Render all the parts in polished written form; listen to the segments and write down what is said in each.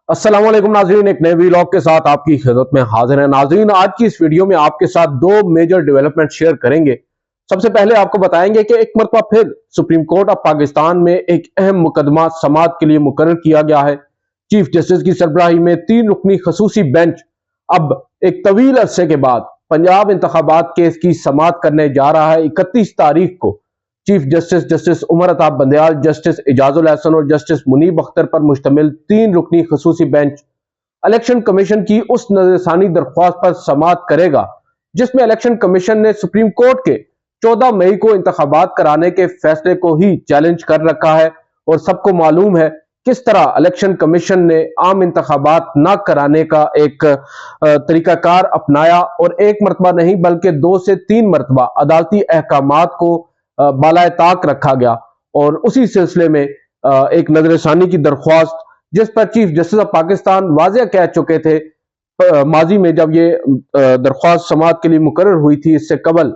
अस्सलाम वालेकुम नाज़रीन, एक नए वीलॉग के साथ आपकी खिदमत में हाजिर है। नाज़रीन, आज की इस वीडियो में आपके साथ दो मेजर डेवलपमेंट शेयर करेंगे। सबसे पहले आपको बताएंगे कि एक मरतबा फिर सुप्रीम कोर्ट ऑफ पाकिस्तान में एक अहम मुकदमा समाअत के लिए मुकर्रर किया गया है। चीफ जस्टिस की सरबराही में 3 रुकनी खसूसी बेंच अब एक तवील अरसे के बाद पंजाब इंतखाबात केस की समाअत करने जा रहा है। 31 तारीख को chief justice justice Umar Ata Bandial, justice Ejazul Ehsan और जस्टिस मुनीब अख्तर पर मुश्तमिल 3 रुकनी खसूसी बेंच इलेक्शन कमीशन की उस नजरसानी दरख्वास्त पर समाअत करेगा जिसमें इलेक्शन कमीशन ने सुप्रीम कोर्ट के 14 मई को इंतखाबात कराने के फैसले को ही चैलेंज कर रखा है। और सबको मालूम है किस तरह इलेक्शन कमीशन ने आम इंतखाबात न कराने का एक तरीकाकार अपनाया और एक मरतबा नहीं बल्कि 2 से 3 मरतबा अदालती अहकामात को बालाए ताक रखा गया। और उसी सिलसिले में एक नजरसानी की दरख्वास्त जिस पर चीफ जस्टिस ऑफ पाकिस्तान वाज़ेह कह चुके थे माजी में जब ये दरख्वास्त समाअत के लिए मुकर्रर हुई थी, इससे कबल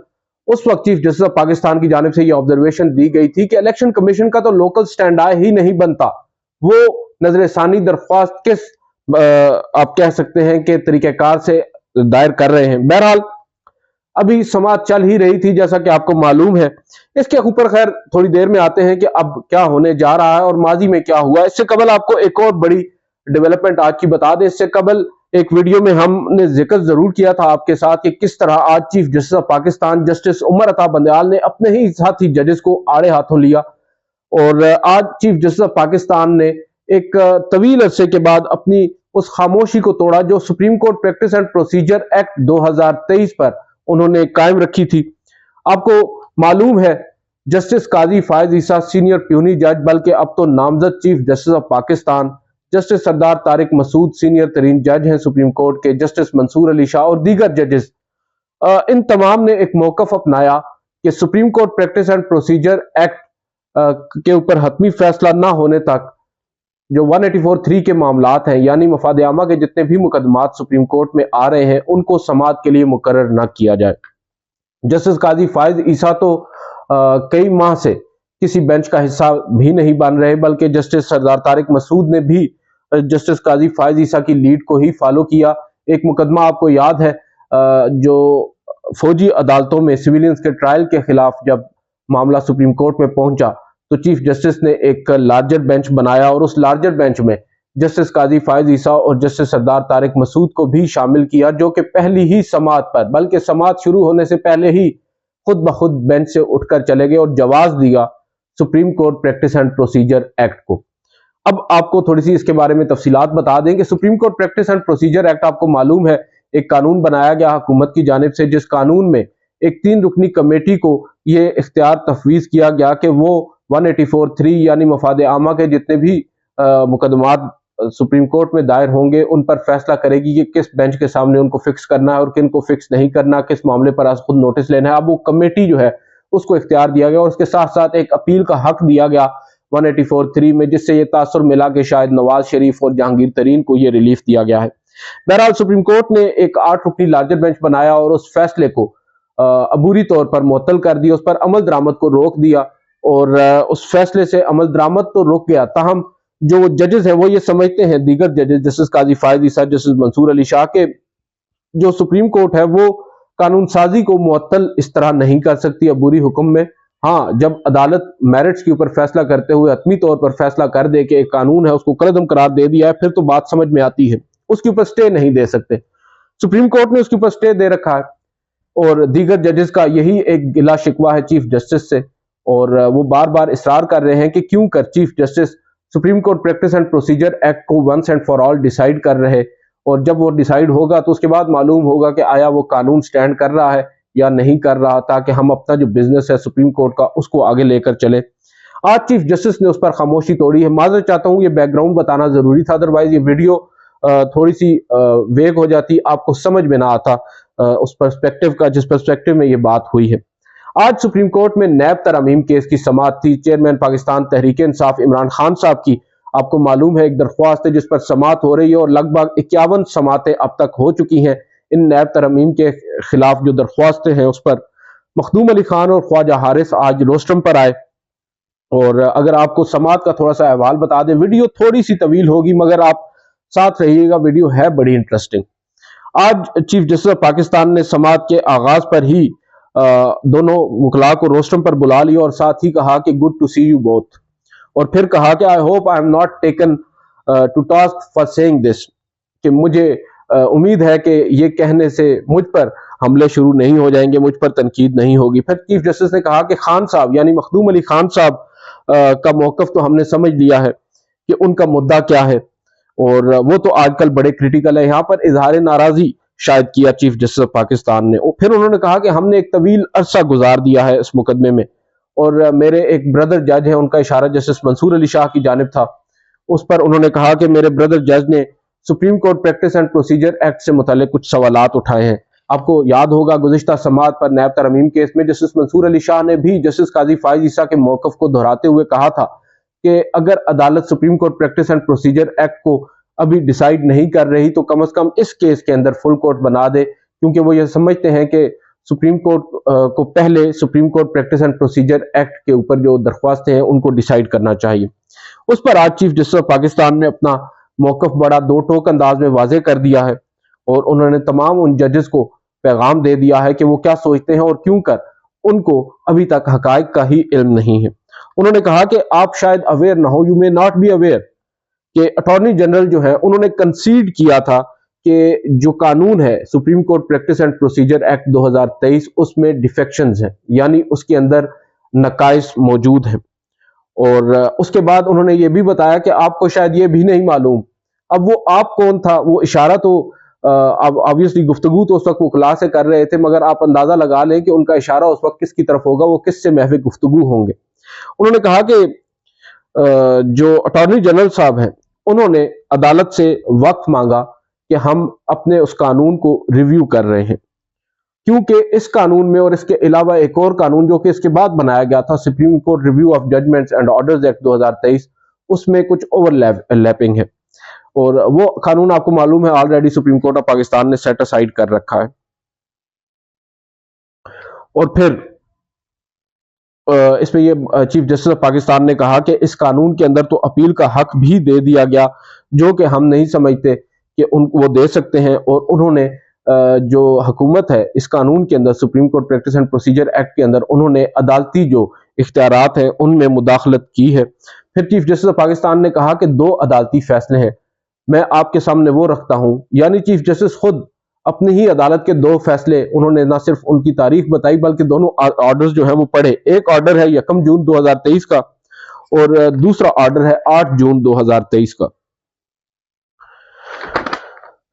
उस वक्त चीफ जस्टिस ऑफ पाकिस्तान की जानिब से ये ऑब्जर्वेशन दी गई थी कि इलेक्शन कमीशन का तो लोकल स्टैंड आय ही नहीं बनता, वो नजरसानी दरख्वास्त किस आप कह सकते हैं कि तरीकेकार से दायर कर रहे हैं। बहरहाल अभी समाअत चल ही रही थी जैसा कि आपको मालूम है। इसके ऊपर खैर थोड़ी देर में आते हैं कि अब क्या होने जा रहा है और माजी में क्या हुआ। इससे कबल आपको एक और बड़ी डेवलपमेंट आज की बता दें। इससे कबल एक वीडियो में हमने जिक्र जरूर किया था आपके साथ कि किस तरह आज chief justice of Pakistan justice Umar Ata Bandial ने अपने ही साथी जजेस को आड़े हाथों लिया और आज चीफ जस्टिस ऑफ पाकिस्तान ने एक तवील अरसे के बाद अपनी उस खामोशी को तोड़ा जो supreme court practice and procedure act 2023 पर उन्होंने कायम रखी थी। आपको मालूम है justice Qazi Faez Isa senior puisne जज बल्कि अब तो नामजद chief justice of Pakistan justice Sardar Tariq Masood senior तरीन जज हैं सुप्रीम कोर्ट के, जस्टिस मंसूर अली शाह और दीगर जजेस, इन तमाम ने एक मौकफ अपनाया कि supreme court practice and procedure act के ऊपर हतमी फैसला ना होने तक जो 184(3) के मामलात हैं यानी मफाद आमा के जितने भी मुकदमात सुप्रीम कोर्ट में आ रहे हैं उनको समाअत के लिए मुकर्रर ना किया जाए। जस्टिस काजी फायज ईसा तो कई माह से किसी बेंच का हिस्सा भी नहीं बन रहे बल्कि जस्टिस सरदार तारिक मसूद ने भी जस्टिस काजी फायज ईसा की लीड को ही फॉलो किया। एक मुकदमा आपको याद है जो फौजी अदालतों में सिविलियंस के ट्रायल के खिलाफ जब मामला सुप्रीम कोर्ट में पहुंचा तो चीफ जस्टिस ने एक लार्जर बेंच बनाया और उस लार्जर बेंच में जस्टिस काजी फायज ईसा और जस्टिस सरदार तारिक मसूद को भी शामिल किया जो कि पहली ही समाअत पर बल्कि समाअत शुरू होने से पहले ही खुद ब खुद बेंच से उठकर चले गए और जवाज दिया supreme court practice and procedure act को। अब आपको थोड़ी सी इसके बारे में तफसीलात बता दें कि supreme court practice and procedure act आपको मालूम है एक कानून बनाया गया हुकूमत की जानिब से जिस कानून में एक 3 रुकनी कमेटी को ये इख्तियार तफवीज किया गया कि वो 184(3) यानी मफाद आमा के जितने भी मुकदमात सुप्रीम कोर्ट में दायर होंगे उन पर फैसला करेगी कि किस बेंच के सामने उनको फिक्स करना है और किन को फिक्स नहीं करना, किस मामले पर आज खुद नोटिस लेना है। अब वो कमेटी जो है उसको इख्तियार दिया गया और उसके साथ साथ एक अपील का हक दिया गया 184(3) में, जिससे ये तासुर मिला कि शायद नवाज शरीफ और जहांगीर तरीन को ये रिलीफ दिया गया है। बहरहाल सुप्रीम कोर्ट ने एक 8 रुकनी लार्जर बेंच बनाया और उस फैसले को अबूरी तौर पर मुअत्तल कर दिया, उस पर अमल दरामद को रोक दिया और उस फैसले से अमल दरामद तो रुक गया। ताहम जो जजेस हैं वो ये समझते हैं, दीगर जजेस जस्टिस काजी फायज ईसा जस्टिस मंसूर अली शाह के जो सुप्रीम कोर्ट है वो कानून साजी को मुअत्तल इस तरह नहीं कर सकती अबूरी हुक्म में। हाँ, जब अदालत मेरिट्स के ऊपर फैसला करते हुए हतमी तौर पर फैसला कर दे कि एक कानून है उसको कलअदम करार दे दिया है फिर तो बात समझ में आती है, उसके ऊपर स्टे नहीं दे सकते। सुप्रीम कोर्ट ने उसके ऊपर स्टे दे रखा है और दीगर जजेस का यही एक गिला शिकवा है चीफ जस्टिस से और वो बार बार इसरार कर रहे हैं कि क्यों कर chief justice supreme court practice and procedure act को once and for all decide कर रहे और जब वो डिसाइड होगा तो उसके बाद मालूम होगा कि आया वो कानून स्टैंड कर रहा है या नहीं कर रहा, ताकि हम अपना जो बिजनेस है सुप्रीम कोर्ट का उसको आगे लेकर चले। आज चीफ जस्टिस ने उस पर खामोशी तोड़ी है। माजरत चाहता हूँ, ये बैकग्राउंड बताना जरूरी था, अदरवाइज ये वीडियो थोड़ी सी वेग हो जाती, आपको समझ में ना आता उस पर्सपेक्टिव का जिस पर्सपेक्टिव में ये बात हुई है। आज सुप्रीम कोर्ट में नैब तरमीम केस की समाअत थी। चेयरमैन पाकिस्तान तहरीक इंसाफ इमरान खान साहब की आपको मालूम है एक दरख्वास्त है जिस पर समाअत हो रही है और लगभग 51 समाअतें अब तक हो चुकी हैं। इन नैब तरमीम के खिलाफ जो दरख्वास्तें हैं उस पर मखदूम अली खान और ख्वाजा हारिस आज रोस्टम पर आए और अगर आपको समाअत का थोड़ा सा अहवाल बता दें, वीडियो थोड़ी सी तवील होगी मगर आप साथ रहिएगा, वीडियो है बड़ी इंटरेस्टिंग। आज चीफ जस्टिस ऑफ पाकिस्तान ने समाअत के आगाज पर ही दोनों वकला को रोस्टम पर बुला लिया और साथ ही कहा कि good to see you both, और फिर कहा कि I hope I am not taken to task for saying this, कि मुझे उम्मीद है कि ये कहने से मुझ पर हमले शुरू नहीं हो जाएंगे, मुझ पर तनकीद नहीं होगी। फिर चीफ जस्टिस ने कहा कि खान साहब यानी मखदूम अली खान साहब का मौकफ तो हमने समझ लिया है कि उनका मुद्दा क्या है, और वो तो आजकल बड़े क्रिटिकल है। यहाँ पर इजहार नाराजगी शायद किया चीफ जस्टिस ऑफ पाकिस्तान ने। और फिर उन्होंने कहा कि हमने एक तवील अरसा गुजार दिया है इस मुकदमे में, और मेरे एक ब्रदर जज है, उनका इशारा जस्टिस मंसूर अली शाह की जानिब था, उस पर उन्होंने कहा कि मेरे ब्रदर जज ने supreme court practice and procedure act से मुतालिक कुछ सवालात उठाए हैं। आपको याद होगा गुज़िश्ता समाअत पर नैब तरमीम केस में जस्टिस मंसूर अली शाह ने भी जस्टिस काजी फाइज ईसा के मौकफ को दोहराते हुए कहा था कि अगर अदालत supreme court practice and procedure act को अभी डिसाइड नहीं कर रही तो कम से कम इस केस के अंदर फुल कोर्ट बना दे, क्योंकि वो ये समझते हैं कि सुप्रीम कोर्ट को पहले supreme court practice and procedure act के ऊपर जो दरख्वास्तें हैं उनको डिसाइड करना चाहिए। उस पर आज चीफ जस्टिस ऑफ पाकिस्तान ने अपना मौकफ बड़ा दो टोक अंदाज में वाजे कर दिया है, और उन्होंने तमाम उन जजेस को पैगाम दे दिया है कि वो क्या सोचते हैं और क्यों कर उनको अभी तक हकायक का ही इल्म नहीं है। उन्होंने कहा कि आप शायद अवेयर ना हो, you may not be aware, कि अटॉर्नी जनरल जो है उन्होंने कंसीड किया था कि जो कानून है supreme court practice and procedure act 2023 उसमें डिफेक्शंस हैं, यानी उसके अंदर नकाइस मौजूद हैं। और उसके बाद उन्होंने ये भी बताया कि आपको शायद ये भी नहीं मालूम। अब वो आप कौन था, वो इशारा तो अब ऑब्वियसली गुफ्तगू तो उस वक्त वो वकला से कर रहे थे, मगर आप अंदाजा लगा लें कि उनका इशारा उस वक्त किसकी तरफ होगा, वो किससे महवी गुफ्तगू होंगे। उन्होंने कहा कि जो अटॉर्नी जनरल साहब हैं उन्होंने अदालत से वक्त मांगा कि हम अपने उस कानून को रिव्यू कर रहे हैं, क्योंकि इस कानून में और इसके अलावा एक और कानून जो कि इसके बाद बनाया गया था supreme court review of judgments and orders act 2023, उसमें कुछ ओवरलैपिंग है, और वो कानून आपको मालूम है already supreme court of Pakistan ने सेट असाइड कर रखा है। और फिर इसमें ये चीफ जस्टिस ऑफ पाकिस्तान ने कहा कि इस कानून के अंदर तो अपील का हक भी दे दिया गया, जो कि हम नहीं समझते कि उनको वो दे सकते हैं, और उन्होंने जो हुकूमत है इस कानून के अंदर supreme court practice and procedure act के अंदर उन्होंने अदालती जो इख्तियारात हैं उनमें मुदाखलत की है। फिर चीफ जस्टिस ऑफ पाकिस्तान ने कहा कि दो अदालती फैसले हैं, मैं आपके सामने वो रखता हूं, यानी चीफ जस्टिस खुद अपनी ही अदालत के दो फैसले उन्होंने ना सिर्फ उनकी तारीख बताई बल्कि दोनों ऑर्डर्स जो है वो पढ़े। एक ऑर्डर है 1 जून 2023 का और दूसरा ऑर्डर है 8 जून 2023 का।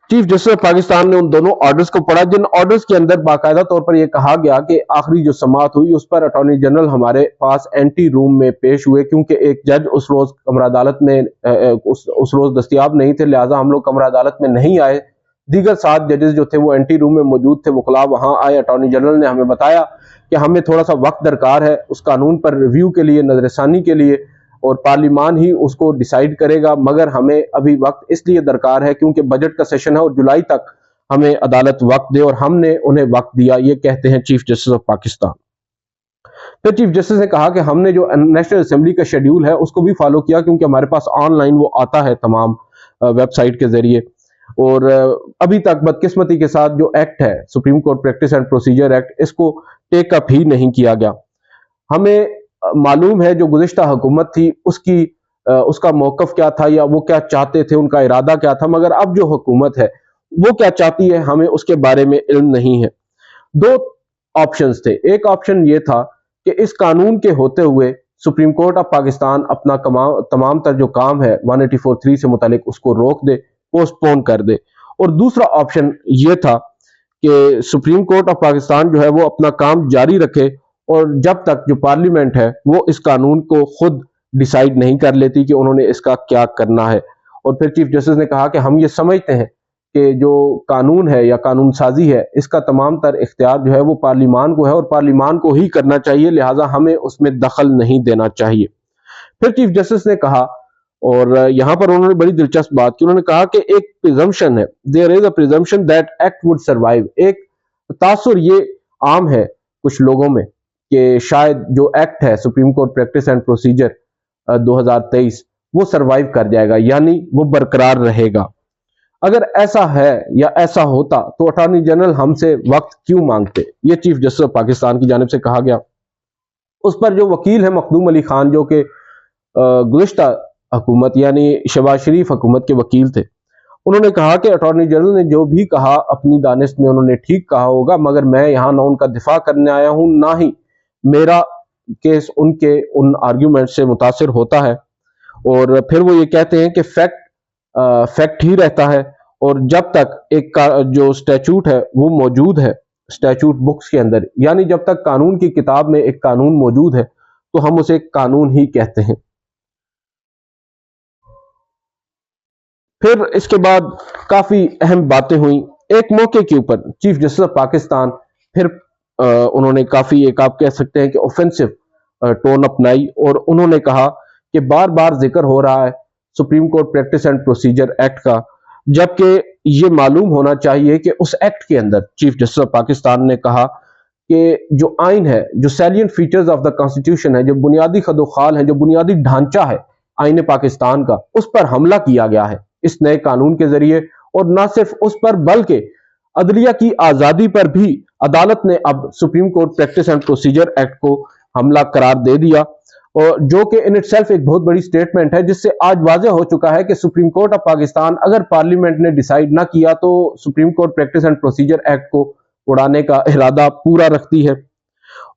चीफ जस्टिस ऑफ पाकिस्तान ने उन दोनों ऑर्डर्स को पढ़ा, जिन ऑर्डर्स के अंदर बाकायदा तौर पर यह कहा गया कि आखिरी जो समाअत हुई उस पर अटॉर्नी जनरल हमारे पास एंटी रूम में पेश हुए, क्योंकि एक जज उस रोज कमरा अदालत में उस रोज दस्तयाब नहीं थे, लिहाजा हम लोग कमरा अदालत में नहीं आए। दीगर 7 जजेस जो थे वो एंटी रूम में मौजूद थे, वकला वहां आए। अटॉर्नी जनरल ने हमें बताया कि हमें थोड़ा सा वक्त दरकार है उस कानून पर रिव्यू के लिए, नजरसानी के लिए, और पार्लिमान ही उसको डिसाइड करेगा, मगर हमें अभी वक्त इसलिए दरकार है क्योंकि बजट का सेशन है और जुलाई तक हमें अदालत वक्त दे, और हमने उन्हें वक्त दिया। ये कहते हैं चीफ जस्टिस ऑफ पाकिस्तान। फिर चीफ जस्टिस ने कहा कि हमने जो नेशनल असेंबली का शेड्यूल है उसको भी फॉलो किया, क्योंकि हमारे पास ऑनलाइन वो आता है तमाम वेबसाइट के जरिए, और अभी तक बदकिस्मती के साथ जो एक्ट है supreme court practice and procedure act, इसको टेक अप ही नहीं किया गया। हमें मालूम है जो गुज़िश्ता हुकूमत थी उसका मौकफ क्या था या वो क्या चाहते थे, उनका इरादा क्या था, मगर अब जो हुकूमत है वो क्या चाहती है हमें उसके बारे में इल्म नहीं है। 2 ऑप्शंस थे। एक ऑप्शन ये था कि इस कानून के होते हुए सुप्रीम कोर्ट ऑफ पाकिस्तान अपना तमाम तर जो काम है 184(3) से मुतालिक उसको रोक दे, पोस्टपोन कर दे, और दूसरा ऑप्शन ये था कि सुप्रीम कोर्ट ऑफ पाकिस्तान जो है वो अपना काम जारी रखे, और जब तक जो पार्लियामेंट है वो इस कानून को खुद डिसाइड नहीं कर लेती कि उन्होंने इसका क्या करना है। और फिर चीफ जस्टिस ने कहा कि हम ये समझते हैं कि जो कानून है या कानून साजी है इसका तमाम तर इख्तियार जो है वो पार्लिमान को है और पार्लिमान को ही करना चाहिए, लिहाजा हमें उसमें दखल नहीं देना चाहिए। फिर चीफ जस्टिस ने कहा, और यहां पर उन्होंने बड़ी दिलचस्प बात की, उन्होंने कहा कि एक प्रिजम्पशन है, there is a presumption that act would survive. एक तासुर ये आम है कुछ लोगों में कि शायद जो एक्ट है supreme court practice and procedure 2023 वो सर्वाइव कर जाएगा, यानी वो बरकरार रहेगा। اگر ایسا ہے یا ایسا ہوتا تو اٹارنی جنرل ہم سے وقت کیوں مانگتے؟ یہ چیف جسٹس آف پاکستان کی جانب سے کہا گیا۔ اس پر جو وکیل ہے مخدوم علی خان، جو کہ گزشتہ حکومت یعنی شہباز شریف حکومت کے وکیل تھے، انہوں نے کہا کہ اٹارنی جنرل نے جو بھی کہا اپنی دانست میں انہوں نے ٹھیک کہا ہوگا، مگر میں یہاں نہ ان کا دفاع کرنے آیا ہوں، نہ ہی میرا کیس ان آرگیومنٹ سے متاثر ہوتا ہے۔ اور پھر وہ یہ کہتے ہیں کہ فیکٹ ہی رہتا ہے، اور جب تک ایک جو اسٹیچوٹ ہے وہ موجود ہے اسٹیچوٹ بکس کے اندر، یعنی جب تک قانون کی کتاب میں ایک قانون موجود ہے تو ہم اسے قانون ہی کہتے ہیں۔ پھر اس کے بعد کافی اہم باتیں ہوئیں۔ ایک موقع کے اوپر چیف جسٹس آف پاکستان پھر انہوں نے کافی ایک آپ کہہ سکتے ہیں کہ اوفینسو ٹون اپنائی، اور انہوں نے کہا کہ بار بار ذکر ہو رہا ہے supreme court practice and procedure act کا، جبکہ یہ معلوم ہونا چاہیے کہ اس ایکٹ کے اندر چیف جسٹس آف پاکستان نے کہا کہ جو آئین ہے، جو salient features of the constitution ہے، جو بنیادی خد و خال ہے، جو بنیادی ڈھانچہ ہے آئین پاکستان کا، اس پر حملہ کیا گیا ہے اس نئے قانون کے ذریعے۔ اور نہ صرف اس پر بلکہ عدلیہ کی آزادی پر بھی عدالت نے اب supreme court practice and procedure act کو حملہ قرار دے دیا، اور جو کہ ان اٹ سیلف ایک بہت بڑی سٹیٹمنٹ ہے، جس سے آج واضح ہو چکا ہے کہ سپریم کورٹ آف پاکستان اگر پارلیمنٹ نے ڈیسائیڈ نہ کیا تو supreme court practice and procedure act کو اڑانے کا ارادہ پورا رکھتی ہے۔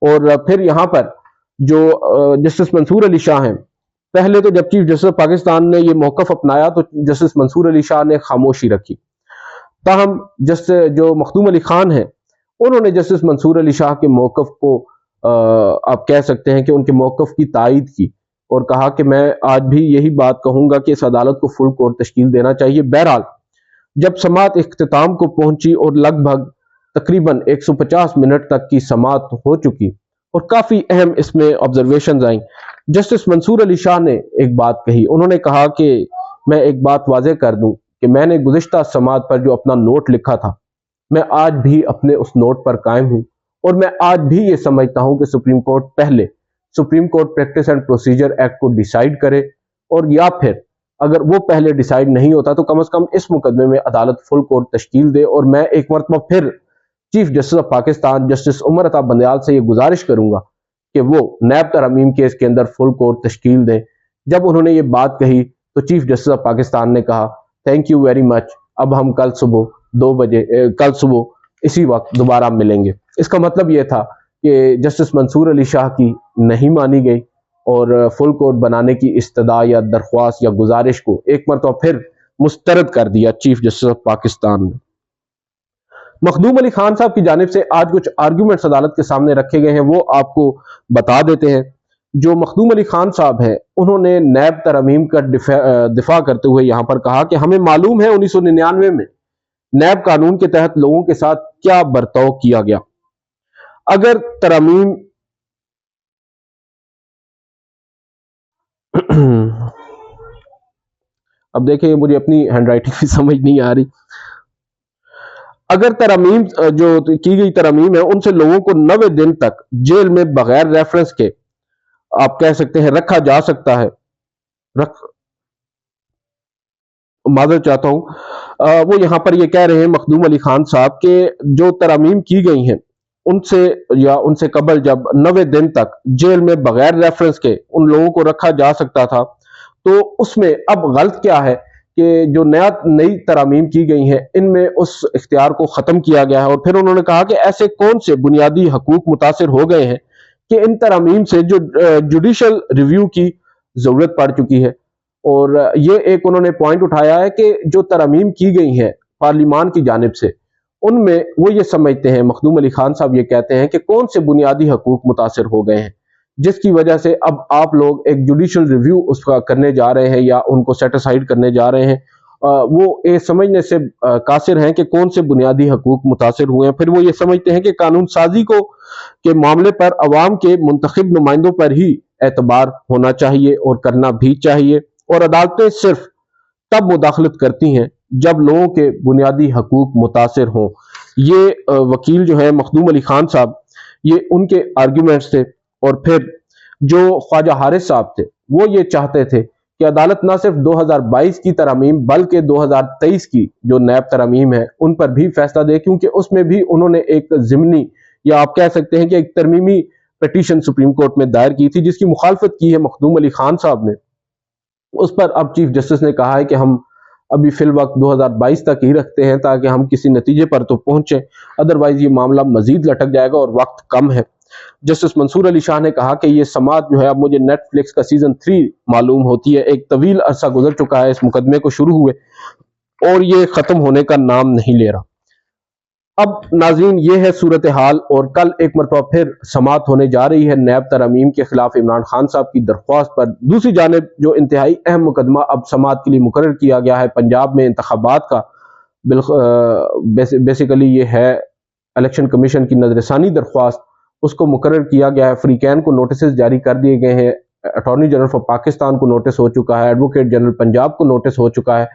اور پھر یہاں پر جو جسٹس منصور علی شاہ ہیں، پہلے تو جب چیف جسٹس پاکستان نے یہ موقف اپنایا تو جسٹس منصور علی شاہ نے خاموشی رکھی، تاہم جو مخدوم علی خان ہیں انہوں نے جسٹس منصور علی شاہ کے موقف کو آپ کہہ سکتے ہیں کہ ان کے موقف کی تائید کی، اور کہا کہ میں آج بھی یہی بات کہوں گا کہ اس عدالت کو فل کورٹ تشکیل دینا چاہیے۔ بہرحال جب سماعت اختتام کو پہنچی اور لگ بھگ تقریباً 150 منٹ تک کی سماعت ہو چکی اور کافی اہم اس میں آبزرویشنز آئیں، جسٹس منصور علی شاہ نے ایک بات کہی۔ انہوں نے کہا کہ میں ایک بات واضح کر دوں کہ میں نے گزشتہ سماعت پر جو اپنا نوٹ لکھا تھا، میں آج بھی اپنے اس نوٹ پر قائم ہوں، اور میں آج بھی یہ سمجھتا ہوں کہ سپریم کورٹ پہلے supreme court practice and procedure act کو ڈیسائیڈ کرے، اور یا پھر اگر وہ پہلے ڈیسائیڈ نہیں ہوتا تو کم از کم اس مقدمے میں عدالت فل کورٹ تشکیل دے۔ اور میں ایک مرتبہ پھر chief justice of Pakistan justice Umar Ata Bandial سے یہ گزارش کروں گا کہ وہ نیب ترامیم کیس کے اندر فل کورٹ تشکیل دیں۔ جب انہوں نے یہ بات کہی تو چیف جسٹس آف پاکستان نے کہا تھینک یو ویری مچ، اب ہم کل صبح اسی وقت دوبارہ ملیں گے۔ اس کا مطلب یہ تھا کہ جسٹس منصور علی شاہ کی نہیں مانی گئی، اور فل کورٹ بنانے کی استدعا یا درخواست یا گزارش کو ایک مرتبہ پھر مسترد کر دیا چیف جسٹس آف پاکستان نے۔ مخدوم علی خان صاحب کی جانب سے آج کچھ آرگیومنٹس عدالت کے سامنے رکھے گئے ہیں، وہ آپ کو بتا دیتے ہیں۔ جو مخدوم علی خان صاحب ہیں انہوں نے نیب ترامیم کا دفاع کرتے ہوئے یہاں پر کہا کہ ہمیں معلوم ہے 1999 میں نیب قانون کے تحت لوگوں کے ساتھ کیا برتاؤ کیا گیا۔ اگر ترامیم اب دیکھیں مجھے اپنی ہینڈ رائٹنگ بھی سمجھ نہیں آ رہی، اگر ترامیم جو کی گئی ترامیم ہے ان سے لوگوں کو 90 دن تک جیل میں بغیر ریفرنس کے آپ کہہ سکتے ہیں رکھا جا سکتا ہے، معذرت چاہتا ہوں، وہ یہاں پر یہ کہہ رہے ہیں مخدوم علی خان صاحب کہ جو ترامیم کی گئی ہیں ان سے یا ان سے قبل جب 90 دن تک جیل میں بغیر ریفرنس کے ان لوگوں کو رکھا جا سکتا تھا، تو اس میں اب غلط کیا ہے کہ جو نئی ترامیم کی گئی ہیں ان میں اس اختیار کو ختم کیا گیا ہے۔ اور پھر انہوں نے کہا کہ ایسے کون سے بنیادی حقوق متاثر ہو گئے ہیں کہ ان ترامیم سے جو جوڈیشل ریویو کی ضرورت پڑ چکی ہے۔ اور یہ ایک انہوں نے پوائنٹ اٹھایا ہے کہ جو ترامیم کی گئی ہیں پارلیمان کی جانب سے ان میں وہ یہ سمجھتے ہیں، مخدوم علی خان صاحب یہ کہتے ہیں کہ کون سے بنیادی حقوق متاثر ہو گئے ہیں جس کی وجہ سے اب آپ لوگ ایک جوڈیشل ریویو اس کا کرنے جا رہے ہیں یا ان کو سیٹسفائیڈ کرنے جا رہے ہیں۔ وہ یہ سمجھنے سے قاصر ہیں کہ کون سے بنیادی حقوق متاثر ہوئے ہیں۔ پھر وہ یہ سمجھتے ہیں کہ قانون سازی کے معاملے پر عوام کے منتخب نمائندوں پر ہی اعتبار ہونا چاہیے اور کرنا بھی چاہیے، اور عدالتیں صرف تب مداخلت کرتی ہیں جب لوگوں کے بنیادی حقوق متاثر ہوں۔ یہ وکیل جو ہے مخدوم علی خان صاحب، یہ ان کے آرگیومنٹس تھے۔ اور پھر جو خواجہ حارث صاحب تھے وہ یہ چاہتے تھے کہ عدالت نہ صرف 2022 کی ترامیم بلکہ 2023 کی جو نیب ترامیم ہے ان پر بھی فیصلہ دے، کیونکہ اس میں بھی انہوں نے ایک ضمنی یا آپ کہہ سکتے ہیں کہ ایک ترمیمی پیٹیشن سپریم کورٹ میں دائر کی تھی جس کی مخالفت کی ہے مخدوم علی خان صاحب نے۔ اس پر اب چیف جسٹس نے کہا ہے کہ ہم ابھی فی الوقت 2022 تک ہی رکھتے ہیں تاکہ ہم کسی نتیجے پر تو پہنچیں، ادروائز یہ معاملہ مزید لٹک جائے گا اور وقت کم ہے۔ جسٹس منصور علی شاہ نے کہا کہ یہ سماعت جو ہے اب مجھے نیٹ فلکس کا سیزن 3 معلوم ہوتی ہے، ایک طویل عرصہ گزر چکا ہے اس مقدمے کو شروع ہوئے اور یہ ختم ہونے کا نام نہیں لے رہا۔ اب ناظرین یہ ہے صورتحال، اور کل ایک مرتبہ پھر سماعت ہونے جا رہی ہے نیب ترامیم کے خلاف عمران خان صاحب کی درخواست پر۔ دوسری جانب جو انتہائی اہم مقدمہ اب سماعت کے لیے مقرر کیا گیا ہے پنجاب میں انتخابات کا، بیسیکلی یہ ہے الیکشن کمیشن کی نظر ثانی درخواست، اس کو مقرر کیا گیا ہے۔ فریقین کو نوٹسز جاری کر دیے گئے ہیں، اٹارنی جنرل فار پاکستان کو نوٹس ہو چکا ہے، ایڈوکیٹ جنرل پنجاب کو نوٹس ہو چکا ہے۔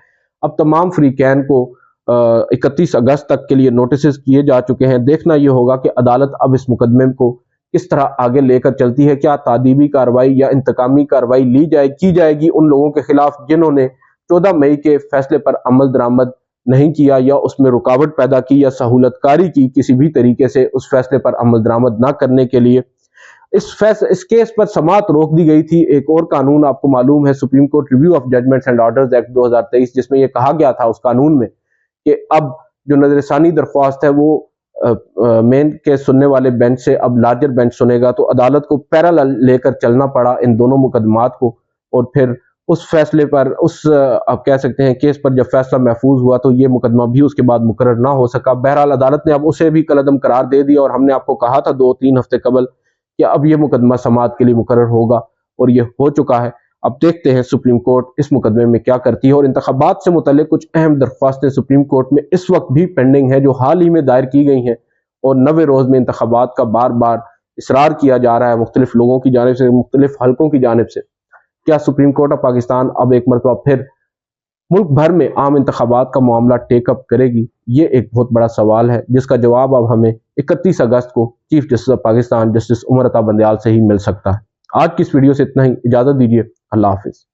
اب تمام فریقین کو 31 اگست تک کے لیے نوٹسز کیے جا چکے ہیں۔ دیکھنا یہ ہوگا کہ عدالت اب اس مقدمے کو کس طرح آگے لے کر چلتی ہے، کیا تعدیبی کارروائی یا انتقامی کارروائی کی جائے گی ان لوگوں کے خلاف جنہوں نے 14 مئی کے فیصلے پر عمل درآمد نہیں کیا یا اس میں رکاوٹ پیدا کی یا سہولت کاری کی کسی بھی طریقے سے اس فیصلے پر عمل درآمد نہ کرنے کے لیے۔ اس کیس پر سماعت روک دی گئی تھی۔ ایک اور قانون آپ کو معلوم ہے، supreme court review of judgments and orders act 2023، جس میں یہ کہا گیا تھا اس قانون میں کہ اب جو نظر ثانی درخواست ہے وہ مین کے سننے والے بینچ سے اب لارجر بینچ سنے گا، تو عدالت کو پیرالل لے کر چلنا پڑا ان دونوں مقدمات کو، اور پھر اس فیصلے پر آپ کہہ سکتے ہیں کیس پر جب فیصلہ محفوظ ہوا تو یہ مقدمہ بھی اس کے بعد مقرر نہ ہو سکا۔ بہرحال عدالت نے اب اسے بھی کالعدم قرار دے دیا، اور ہم نے آپ کو کہا تھا 2-3 ہفتے قبل کہ اب یہ مقدمہ سماعت کے لیے مقرر ہوگا، اور یہ ہو چکا ہے۔ اب دیکھتے ہیں سپریم کورٹ اس مقدمے میں کیا کرتی ہے، اور انتخابات سے متعلق کچھ اہم درخواستیں سپریم کورٹ میں اس وقت بھی پینڈنگ ہیں جو حال ہی میں دائر کی گئی ہیں، اور 90 روز میں انتخابات کا بار بار اصرار کیا جا رہا ہے مختلف لوگوں کی جانب سے، مختلف حلقوں کی جانب سے۔ کیا سپریم کورٹ آف پاکستان اب ایک مرتبہ پھر ملک بھر میں عام انتخابات کا معاملہ ٹیک اپ کرے گی؟ یہ ایک بہت بڑا سوال ہے جس کا جواب اب ہمیں 31 اگست کو chief justice of Pakistan justice Umar Ata Bandial سے ہی مل سکتا ہے۔ آج کی اس ویڈیو سے اتنا ہی، اجازت دیجیے، اللہ حافظ۔